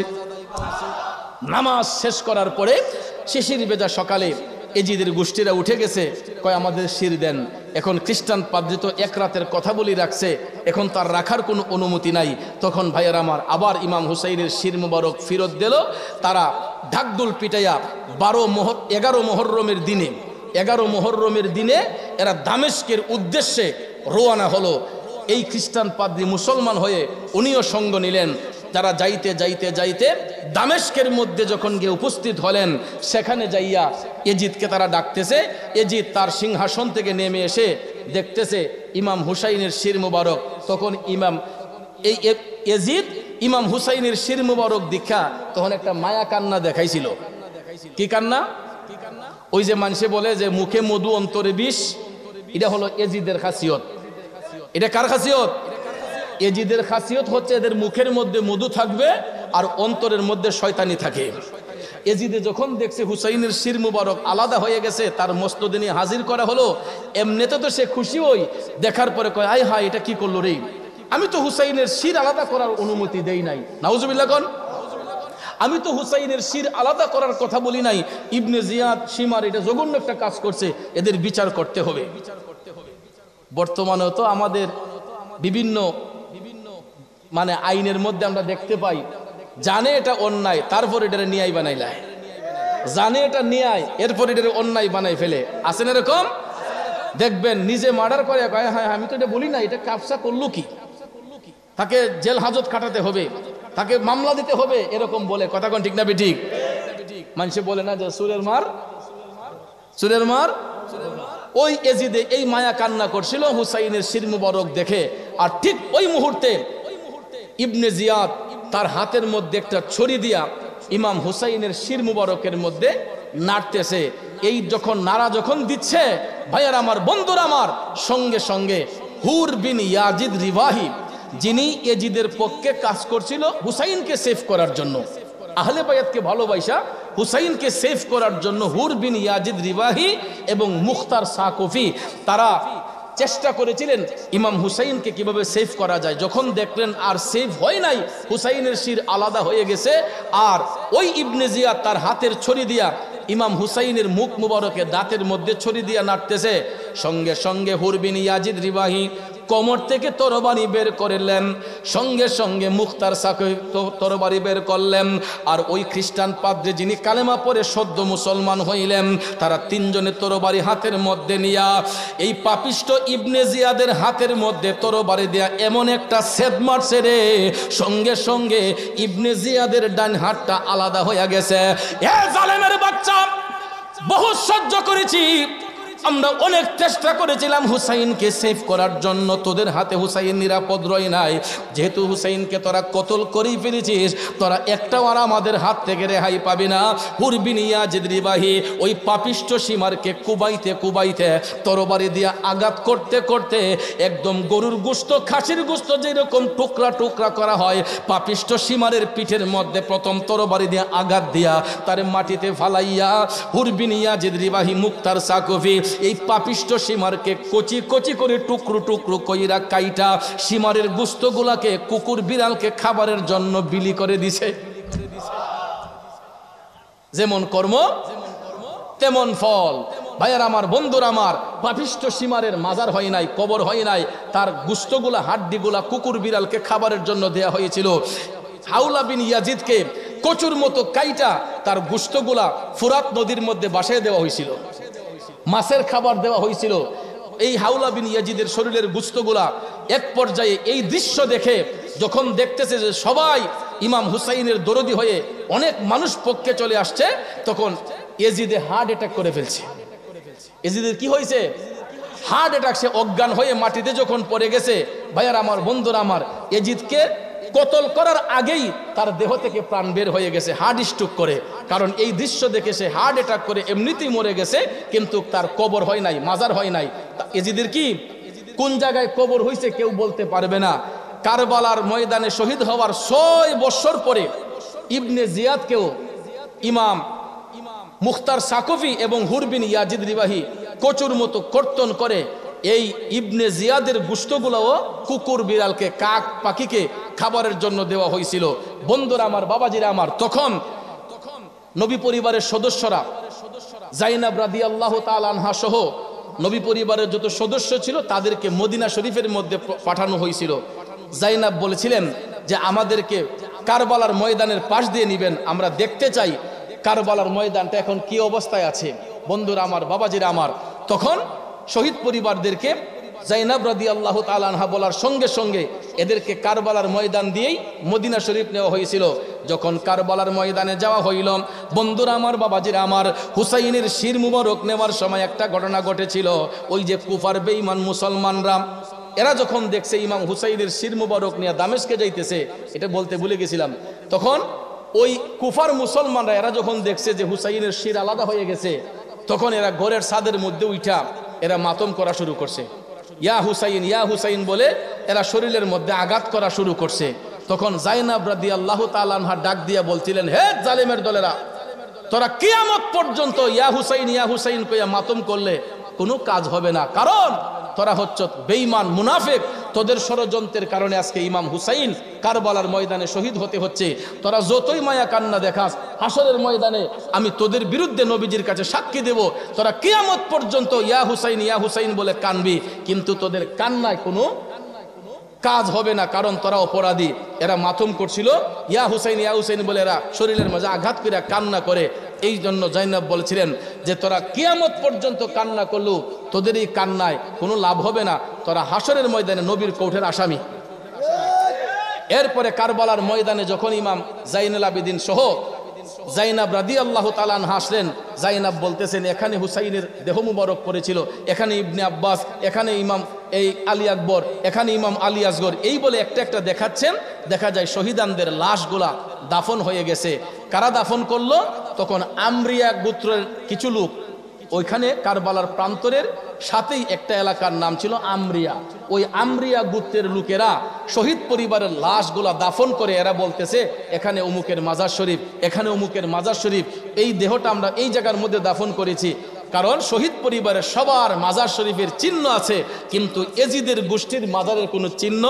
নামাজ শেষ করার পরে শিশির ভেজা সকালে এজিদের গোষ্ঠীরা উঠে গেছে, কয় আমাদের শির দেন। এখন খ্রিস্টান পাদ্রী তো এক রাতের কথা বলি রাখছে, এখন তার রাখার কোনো অনুমতি নাই। তখন ভাইয়ের আমার আবার ইমাম হুসাইনের শির মুবারক ফিরত দিল। তারা ঢাকডোল পিটাইয়া 11 মুহররমের দিনে এরা দামেস্কের উদ্দেশ্যে রওনা হলো। এই খ্রিস্টান পাদ্রী মুসলমান হয়ে উনিও সঙ্গ নিলেন। তারা যাইতে যাইতে যাইতে দামেস্কের মধ্যে যখন গিয়ে উপস্থিত হলেন, সেখানে যাইয়া এজিদকে তারা ডাকতেছে। এজিদ তার সিংহাসন থেকে নেমে এসে দেখতেছে ইমাম হুসাইনের শির মুবারক। তখন এজিদ ইমাম হুসাইনের শির মুবারক দীক্ষা তখন একটা মায়া কান্না দেখাইছিল। কি কান্না? ওই যে মানুষে বলে যে মুখে মধু অন্তরে বিষ, এটা হলো এজিদের খাসিয়ত। এটা কার খাসিয়ত? এজিদের খাসিয়ত হচ্ছে এদের মুখের মধ্যে মধু থাকবে আর অন্তরের মধ্যে শয়তানি থাকে। এজিদে যখন দেখছে হুসাইনের শির মুবারক আলাদা হয়ে গেছে, তার মস্তদিনী হাজির করা হলো, এমনিতে তো সে খুশি হই, দেখার পরে কয় আয় হায় এটা কি করলো রে, আমি তো হুসাইনের শির আলাদা করার অনুমতি দেই নাই। নাউজুবিল্লাহ কোন, আমি তো হুসাইনের শির আলাদা করার কথা বলি নাই। ইবনে জিয়াদ শিমার এটা জঘন্য একটা কাজ করছে, এদের বিচার করতে হবে। বর্তমানেও তো আমাদের বিভিন্ন মানে আইনের মধ্যে আমরা দেখতে পাই, জানে এটা অন্যায় তারপর এটা নিয়াই বানাইলায়, জানে এটা নিয়াই এরপর এটা অন্যায় বানাই ফেলে। আছেন এরকম? দেখবেন নিজে মার্ডার করে কয় হ্যাঁ আমি তো এটা বলি না, এটা কাফসা করলো কি, তাকে জেল হাজত খাটাতে হবে, তাকে মামলা দিতে হবে, এরকম বলে। কথা কোন ঠিক না বেঠিক? মানুষে বলে না যে সুরের মার। ওই এজিদে এই মায়া কান্না করছিল হুসাইনের শির মুবারক দেখে। আর ঠিক ওই মুহূর্তে ইবনে জিয়াদ তার হাতের মধ্যে একটা ছড়ি দিয়া ইমাম হুসাইনের শির মুবারকের মধ্যে নাড়তেছে। এই যখন নাড়া যখন দিচ্ছে, ভাইয়ার আমার, বন্ধুরা আমার, সঙ্গে সঙ্গে হুর বিন ইয়াজিদ রিবাহি, যিনি এজিদের পক্ষে কাজ করছিল হুসাইনকে সেভ করার জন্য, আহলে বায়াতকে ভালোবাসা হুসাইনকে সেভ করার জন্য, হুর বিন ইয়াজিদ রিবাহি এবং মুখতার সাকফি তারা চেষ্টা করেছিলেন ইমাম হুসাইনকে কিভাবে সেভ করা যায়। যখন দেখলেন আর সেভ হয় নাই, হুসাইনের শির আলাদা হয়ে গেছে, আর ওই ইবনে জিয়াদ তার হাতের ছড়ি দিয়া ইমাম হুসাইনের মুখ মুবারকে দাঁতের মধ্যে ছড়ি দিয়া নাড়তেছে, সঙ্গে সঙ্গে হুর বিন ইয়াজিদ রিবাহি কোমর থেকে তরবারি বের করলেন, সঙ্গে সঙ্গে মুখতার সাকফি তরবারি বের করলেন। আর ওই খ্রিস্টান পাদ্রী যিনি কালেমা পড়ে সদ্য মুসলমান হইলেন, তারা তিনজনের তরবারি হাতের মধ্যে নিয়া এই পাপিষ্ট ইবনে জিয়াদের হাতের মধ্যে তরবারি দেয়া এমন একটা ছেদ মারছে রে, সঙ্গে সঙ্গে ইবনে জিয়াদের ডান হাতটা আলাদা হয়ে গেছে। এ জালেমের বাচ্চা, বহু সহ্য করেছি আমরা, অনেক চেষ্টা করেছিলাম হুসাইনকে সেভ করার জন্য, তোদের হাতে হুসাইন নিরাপদ রয় নাই। যেহেতু হুসাইনকে তোরা কতল করেই ফেলেছিস, তোরা একটাও আর আমাদের হাত থেকে রেহাই পাবি না। হুর বিন ইয়াজিদ রিবাহি ওই পাপিষ্ট সীমারকে কুবাইতে কুবাইতে তরবারি দিয়ে আঘাত করতে করতে একদম গরুর গোশত, খাসির গোশত যেরকম টুকরা টুকরা করা হয়, পাপিষ্ট সীমারের পিঠের মধ্যে প্রথম তরবারি দিয়ে আঘাত দিয়া তার মাটিতে ফালাইয়া হুর বিন ইয়াজিদ রিবাহি মুখতার সাকফি এই পাপিষ্ট সীমারকে কচি কচি করে টুকরো টুকরো কইরা কাইটা সীমারের গোশতগুলাকে কুকুর বিড়ালকে খাবারের জন্য বিলি করে দিছে। যেমন কর্ম তেমন ফল। ভাইয়ার আমার, বন্ধুর আমার, পাপিষ্ট সীমারের মাজার হয় নাই, কবর হয় নাই, তার গোশতগুলা হাড্ডিগুলা কুকুর বিড়ালকে খাবারের জন্য দেয়া হয়েছিল। হাওলা বিন ইয়াজিদকে কচুর মতো কাইটা তার গোশতগুলা ফুরাত নদীর মধ্যে বাসায় দেওয়া হয়েছিল, মাছের খাবার দেওয়া হয়েছিল। এই হাওলা বিন ইয়াজিদের শরীরের গোশতগুলা এক পর্যায়ে এই দৃশ্য দেখে যখন দেখতেছে যে সবাই ইমাম হুসাইনের দরদি হয়ে অনেক মানুষ পক্ষে চলে আসছে, তখন এজিদে হার্ট অ্যাটাক করে ফেলছে। এজিদের কি হয়েছে? Heart attack. সে অজ্ঞান হয়ে মাটিতে যখন পড়ে গেছে, ভাইয়ার আমার, বন্ধুরা আমার, এজিদকে কতল করার আগেই তার দেহ থেকে প্রাণ বের হয়ে গেছে হার্ট স্ট্রোক করে। কারণ এই দৃশ্য দেখে সে হার্ট অ্যাটাক করে এমনিতেই মরে গেছে, কিন্তু তার কবর হয় নাই, মাজার হয় নাই। এজিদের কি কোন জায়গায় কবর হয়েছে কেউ বলতে পারবে না। কারবালার ময়দানে শহীদ হওয়ার 6 বছর পরে ইবনে জিয়াদকেও ইমাম মুখতার সাকফি এবং হুর বিন ইয়াজিদ রিবাহি কচুর মতো কর্তন করে এই ইবনে জিয়াদের গোশতগুলোও কুকুর বিড়ালকে কাক পাখিকে খাবারের জন্য দেওয়া হয়েছিল। বন্ধুরা আমার, বাবাজিরা আমার, তখন নবী পরিবারের সদস্যরা জাইনাব রাদিয়াল্লাহু তাআলা আনহা সহ নবী পরিবারের যত সদস্য ছিল তাদেরকে মদিনা শরীফের মধ্যে পাঠানো হয়েছিল। জাইনাব বলেছিলেন যে আমাদেরকে কারবালার ময়দানের পাশ দিয়ে নিবেন, আমরা দেখতে চাই কারবালার ময়দানটা এখন কি অবস্থায় আছে। বন্ধুরা আমার, বাবাজিরা আমার, তখন শহীদ পরিবারদেরকে জাইনাব রাদিয়াল্লাহু তাআলা আনহা বলার সঙ্গে সঙ্গে এদেরকে কারবালার ময়দান দিয়েই মদিনা শরীফ নেওয়া হয়েছিল। যখন কারবালার ময়দানে যাওয়া হইল, বন্ধুরা আমার, বাবাজিরা আমার, হুসাইনের শির মুবারক নেওয়ার সময় একটা ঘটনা ঘটেছিল। ওই যে কুফার বেঈমান মুসলমানরা, এরা যখন দেখছে ইমাম হুসাইনের শির মুবারক নিয়ে দামেস্কে যাইতেছে, এটা বলতে ভুলে গেছিলাম, তখন ওই কুফার মুসলমানরা এরা যখন দেখছে যে হুসাইনের শির আলাদা হয়ে গেছে, তখন এরা ঘরের ছাদের মধ্যে উঠা এরা মাতম করা শুরু করছে। ইয়া হুসাইন, ইয়া হুসাইন বলে এরা শরীরের মধ্যে আঘাত করা শুরু করছে। তখন জাইনাব রাদিয়াল্লাহু তাআলা আনহা ডাক দিয়া বলছিলেন, হে জালিমের দলেরা, তোরা কিয়ামত পর্যন্ত ইয়া হুসাইন কইয়া মাতম করলে কোনো কাজ হবে না, কারণ তোরা হচ্ছে বেঈমান মুনাফিক। তোদের ষড়যন্ত্রের কারণে আজকে ইমাম হুসাইন কারবালার ময়দানে শহীদ হতে হচ্ছে। তোরা যতই মায়া কান্না দেখাস, হাসরের ময়দানে আমি তোদের বিরুদ্ধে নবীজির কাছে সাক্ষী দেব। তোরা কিয়ামত পর্যন্ত ইয়া হুসাইন বলে কানবি, কিন্তু তোদের কান্নায় কোনো কাজ হবে না, কারণ তোরা অপরাধী। এরা মাতম করছিল ইয়া হুসাইন বলে, এরা শরীরের মাঝে আঘাত করে কান্না করে। এই জন্য জাইনাব বলছিলেন যে তোরা কিয়ামত পর্যন্ত কান্না করলেও তোদের এই কান্নায় কোনো লাভ হবে না, তোরা হাসরের ময়দানে নবীর কৌঠের আসামি। এরপরে কারবালার ময়দানে যখন ইমাম জাইনুল আবেদিন সহ জাইনাব রাদিয়াল্লাহু তাআলা আনহা আসলেন, জাইনাব বলতেছেন এখানে হুসাইনের দেহ মুবারক পড়েছিল, এখানে ইবনে আব্বাস, এখানে ইমাম এই আলী আকবর, এখানে ইমাম আলী আসগর, এই বলে একটা একটা দেখাচ্ছেন। দেখা যায় শহীদানদের লাশগুলা দাফন হয়ে গেছে। কারা দাফন করলো? তখন আমরিয়া গোত্রের কিছু লোক, ওইখানে কারবালার প্রান্তরের সাথেই একটা এলাকার নাম ছিল আমরিয়া। ওই আমরিয়া গোত্রের লোকেরা শহীদ পরিবারের লাশগুলা দাফন করে এরা বলতেছে এখানে অমুকের মাজার শরীফ, এখানে অমুকের মাজার শরীফ, এই দেহটা আমরা এই জায়গার মধ্যে দাফন করেছি। কারণ শহীদ পরিবারের সবার মাজার শরীফের চিহ্ন আছে, কিন্তু এজিদের গোষ্ঠীর মাজারের কোনো চিহ্ন।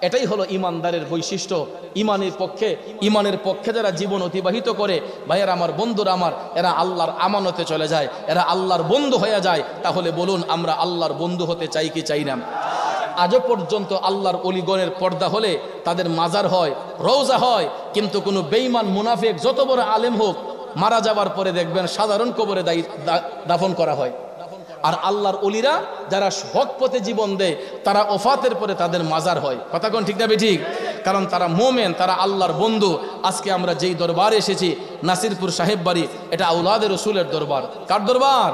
এটাই হলো ইমানদারের বৈশিষ্ট্য। ইমানের পক্ষে যারা জীবন অতিবাহিত করে, ভাইয়ের আমার, বন্ধুরা আমার, এরা আল্লাহর আমানতে চলে যায়, এরা আল্লাহর বন্ধু হয়ে যায়। তাহলে বলুন, আমরা আল্লাহর বন্ধু হতে চাই কি চাই না? আজও পর্যন্ত আল্লাহর অলিগণের পর্দা হলে তাদের মাজার হয়, রওজা হয়, কিন্তু কোনো বেঈমান মুনাফিক যত বড় আলেম হোক, মারা যাওয়ার পরে দেখবেন সাধারণ কবরে দাফন করা হয়। আর আল্লাহর অলিরা যারা হক পথে জীবন দেয়, তারা ওফাতের পরে তাদের মাজার হয়। কথা কোন ঠিক না বেঠিক? কারণ তারা মোমেন, তারা আল্লাহর বন্ধু। আজকে আমরা যেই দরবারে এসেছি, নাসিরপুর সাহেব বাড়ি, এটা আউলাদে রসুলের দরবার। কার দরবার?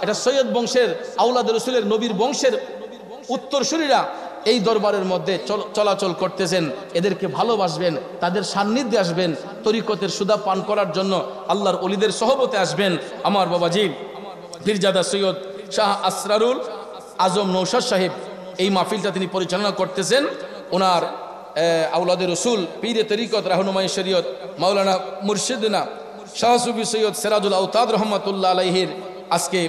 এটা সৈয়দ বংশের, আউলাদে রসুলের নবীর বংশের উত্তরসূরিরা এই দরবারের মধ্যে চলাচল করতেছেন। এদেরকে ভালোবাসবেন, তাদের সান্নিধ্যে আসবেন, তরিকতের সুদা পান করার জন্য আল্লাহর অলিদের সহবতে আসবেন। আমার বাবাজি পীরজাদা সৈয়দ শাহ আসরারুল আজম নৌশাদ সাহেব এই মাহফিলটা তিনি পরিচালনা করতেছেন। ওনার আউলাদে রসুল, পীরে তরিকত, রাহনুমাই শরীয়ত মাওলানা মুর্শিদিনা শাহ সুফি সৈয়দ সিরাজুল আওতাদ রহমাতুল্লাহ আলাইহির আজকে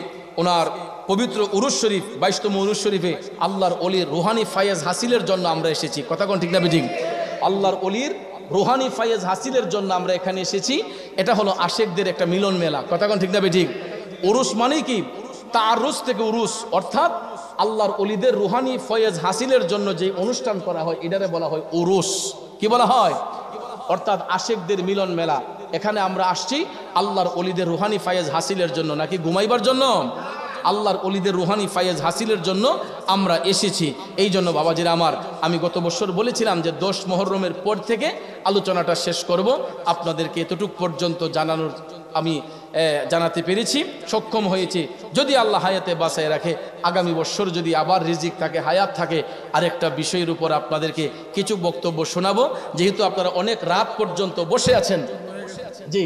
ওনার পবিত্র উরুস শরীফ, 22তম উরুস শরীফে আল্লাহর অলির রুহানি ফায়েজ হাসিলের জন্য আমরা এসেছি। কথা কোন ঠিক না বেঠিক? আল্লাহর অলির রুহানি ফায়েজ হাসিলের জন্য আমরা এখানে এসেছি। এটা হলো আশেকদের একটা মিলন মেলা। কথা কোন ঠিক না বেঠিক? উরুস মানে কি? তারুস থেকে উরুস, অর্থাৎ আল্লাহর অলিদের রুহানি ফয়েজ হাসিলের জন্য যে অনুষ্ঠান করা হয়, এটারে বলা হয় উরুস। কি বলা হয়? অর্থাৎ আশেকদের মিলন মেলা। এখানে আমরা আসছি আল্লাহর অলিদের রুহানি ফায়েজ হাসিলের জন্য, নাকি ঘুমাইবার জন্য? আল্লাহর অলিদের রুহানি ফায়েজ হাসিলের জন্য আমরা এসেছি। এই জন্য বাবাজিরা আমার, আমি গত বছর বলেছিলাম যে 10 মুহররমের পর থেকে আলোচনাটা শেষ করব। আপনাদেরকে এতটুক পর্যন্ত আমি জানাতে পেরেছি, সক্ষম হয়েছি। যদি আল্লাহ হায়াতে বাঁচায় রাখে, আগামী বছর যদি আবার রিজিক থাকে, হায়াত থাকে, আরেকটা বিষয়ের উপর আপনাদেরকে কিছু বক্তব্য শোনাবো। যেহেতু আপনারা অনেক রাত পর্যন্ত বসে আছেন। জি,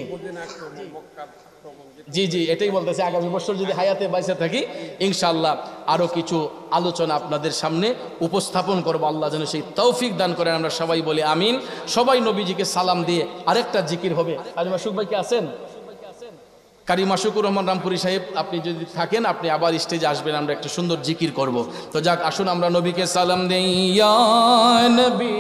জি জি, এটাই বলতেছে, আগামী বছর যদি হায়াতে বাইসে থাকি ইনশাআল্লাহ আরো কিছু আলোচনা আপনাদের সামনে উপস্থাপন করবো। আল্লাহ যেন সেই তৌফিক দান করেন। আমরা সবাই বলি আমিন। সবাই নবীজিকে সালাম দিয়ে আরেকটা জিকির হবে। কারিমা শুক ভাই কি আছেন? কারিমা শুকুর রহমান রামপুরি সাহেব, আপনি যদি থাকেন আপনি আবার স্টেজে আসবেন, আমরা একটা সুন্দর জিকির করব। তো যাক, আসুন আমরা নবীকে সালাম দেই। ইয়া নবী